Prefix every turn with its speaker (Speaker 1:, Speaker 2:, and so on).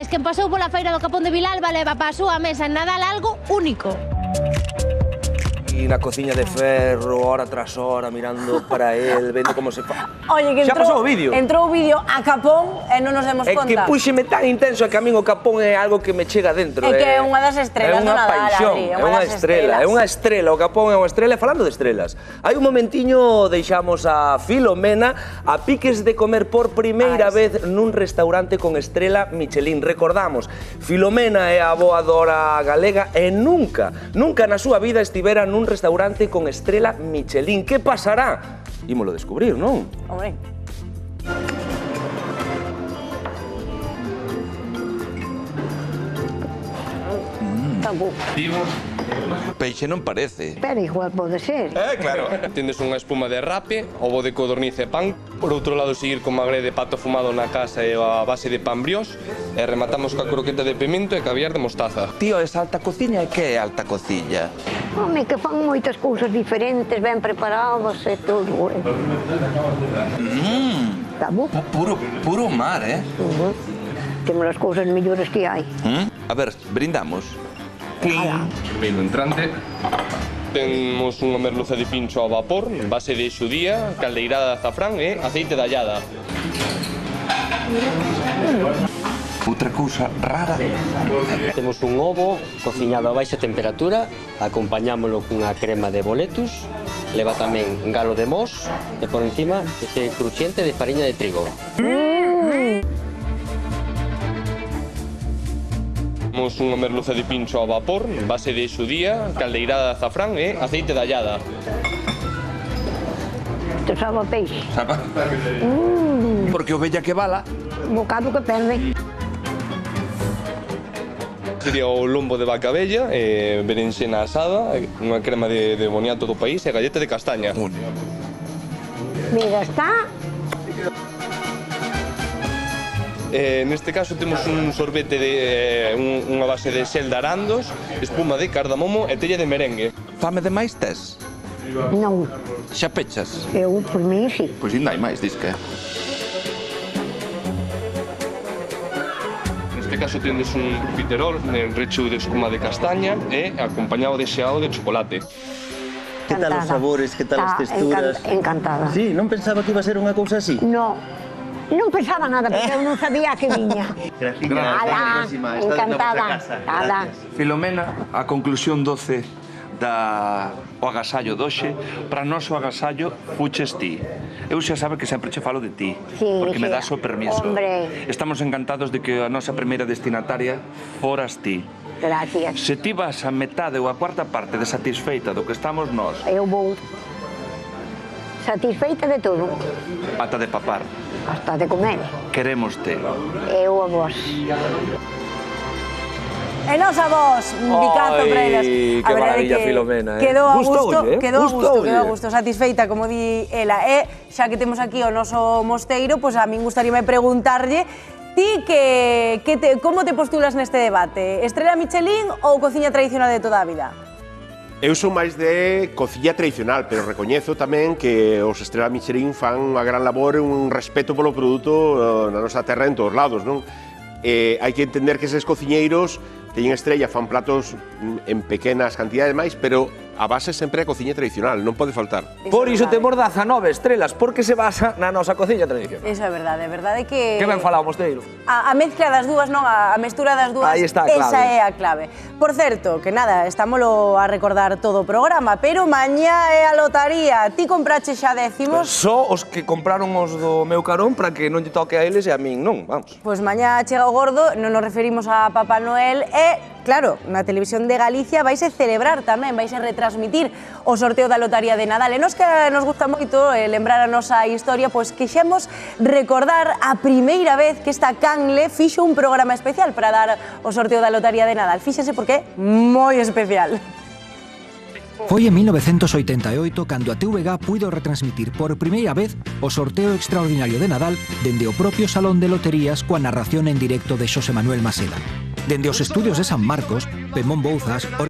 Speaker 1: quen pasou pola feira do Capón de Vilalba leva para a súa mesa en Nadal algo único.
Speaker 2: E na cociña de Ferro, hora tras hora, mirando para él, vendo como se fa...
Speaker 3: Oye, que
Speaker 2: xa pasou o vídeo.
Speaker 3: entrou o vídeo a Capón e non nos demos
Speaker 2: É que
Speaker 3: conta.
Speaker 2: puxeme tan intenso que a min o Capón é algo que me chega dentro.
Speaker 3: É que é unha das estrelas do Nadal,
Speaker 2: paixón,
Speaker 3: Adri,
Speaker 2: é unha estrela, é unha estrela, o Capón é unha estrela. Falando de estrelas, hai un momentiño deixamos a Filomena a piques de comer por primeira vez nun restaurante con estrela Michelin. Recordamos, Filomena é a aboadora galega e nunca na súa vida estivera nun restaurante con estrela Michelin. Que pasará? Ímolo descubrir, non?
Speaker 3: Hombre.
Speaker 4: Tabu.
Speaker 5: Peixe non parece.
Speaker 4: Pero igual pode ser.
Speaker 6: Claro. Tendes unha espuma de rape, ovo de codorniz e pan. Por outro lado, seguir con magre de pato fumado na casa e a base de pan brioche. E rematamos coa croqueta de pimento e caviar de mostaza.
Speaker 5: Tío, esa alta cociña, e que é alta cociña?
Speaker 4: Home, que fan moitas cousas diferentes, ben preparadas e todo. Tabu.
Speaker 5: Puro mar,
Speaker 4: Temos as cousas mellores que hai.
Speaker 5: A ver, brindamos.
Speaker 6: Primeiro entrante. Temos unha merluza de pincho ao vapor, base de xudía, caldeirada de azafrán e aceite de allada.
Speaker 5: Outra cousa rara.
Speaker 7: Temos un ovo cociñado a baixa temperatura, acompañámolo cunha crema de boletus, leva tamén galo de mos e por encima este cruxiente de fariña de trigo.
Speaker 6: Temos unha merluza de pincho ao vapor, base de xudía, caldeirada de azafrán e aceite de allada.
Speaker 4: Isto sabe a peixe.
Speaker 5: Sapa? Porque o bella que bala.
Speaker 4: Un bocado que perde.
Speaker 6: Sería o lombo de vaca bella, berenxena asada, unha crema de boniato do país e galleta de castaña.
Speaker 4: Mira, está.
Speaker 6: Neste caso temos un sorbete de unha base de xel de arandos, espuma de cardamomo e tella de merengue.
Speaker 5: Fame de máis tes?
Speaker 4: Non.
Speaker 5: Xa pechas?
Speaker 4: Eu, por mí, sí.
Speaker 5: Pois ainda hai máis, disque.
Speaker 6: Neste caso tendes un profiterol recheo de espuma de castaña e acompañado de xeado de chocolate.
Speaker 8: Que tal os sabores, que tal as texturas?
Speaker 4: Encantada.
Speaker 8: Sí, non pensaba que iba a ser unha cousa así.
Speaker 4: No. Non pensaba nada, porque eu non sabía que viña. Ala, encantada. Ala.
Speaker 5: Filomena, a conclusión doce o agasallo doxe, para nós o agasallo fuches ti. Eu xa sabe que sempre che falo de ti, porque me das o permiso.
Speaker 4: Hombre.
Speaker 5: Estamos encantados de que a nosa primeira destinataria foras ti.
Speaker 4: Gracias.
Speaker 5: Se ti vas a metade ou a cuarta parte de satisfeita do que estamos nós,
Speaker 4: Eu vou satisfeita de todo,
Speaker 5: pata de papar,
Speaker 4: hasta de comer.
Speaker 5: querémoste.
Speaker 4: Eu a vos.
Speaker 3: E nos a vos, Bicazo Preiras.
Speaker 2: Ai, que maravilla, Filomena.
Speaker 3: Quedou a
Speaker 2: Gustoulle.
Speaker 3: gusto, satisfeita, como di ela. E xa que temos aquí o noso mosteiro, pois a min gustaríame preguntarlle ti como te postulas neste debate? Estrela Michelin ou cociña tradicional de toda a vida?
Speaker 9: Eu son máis de cociña tradicional, pero recoñezo tamén que os Estrela Michelin fan unha gran labor e un respeto polo produto na nosa terra en todos lados, non? Hai que entender que eses cociñeiros teñen estrella, fan platos en pequenas cantidades máis, pero a base sempre é a cociña tradicional, non pode faltar.
Speaker 2: Por iso temos 19 estrelas, porque se basa na nosa cociña tradicional.
Speaker 3: Iso é verdade que...
Speaker 2: Que ben falado, mosteiro.
Speaker 3: A mezcla das dúas, non? A mestura das dúas,
Speaker 2: Aí está a clave.
Speaker 3: esa é a clave. Por certo, que nada, estámolo a recordar todo o programa, pero mañá é a lotaría. Ti comprache xa décimos?
Speaker 2: Só os que compraron os do meu carón para que non lle toque a eles e a min non, vamos.
Speaker 3: Pois mañá chega o gordo, non nos referimos a Papá Noel e, claro, na televisión de Galicia vaise celebrar tamén, vaise retransmitir o sorteo da lotaría de Nadal. E nos que nos gusta moito lembrar a nosa historia, pois quixemos recordar a primeira vez que esta canle fixo un programa especial para dar o sorteo da lotaría de Nadal. Fíxese porque é moi especial.
Speaker 10: Foi en 1988 cando a TVG puido retransmitir por primeira vez o sorteo extraordinario de Nadal dende o propio Salón de Loterías coa narración en directo de Xosé Manuel Maseda. Dende os estudios de San Marcos, Pemón Bouzas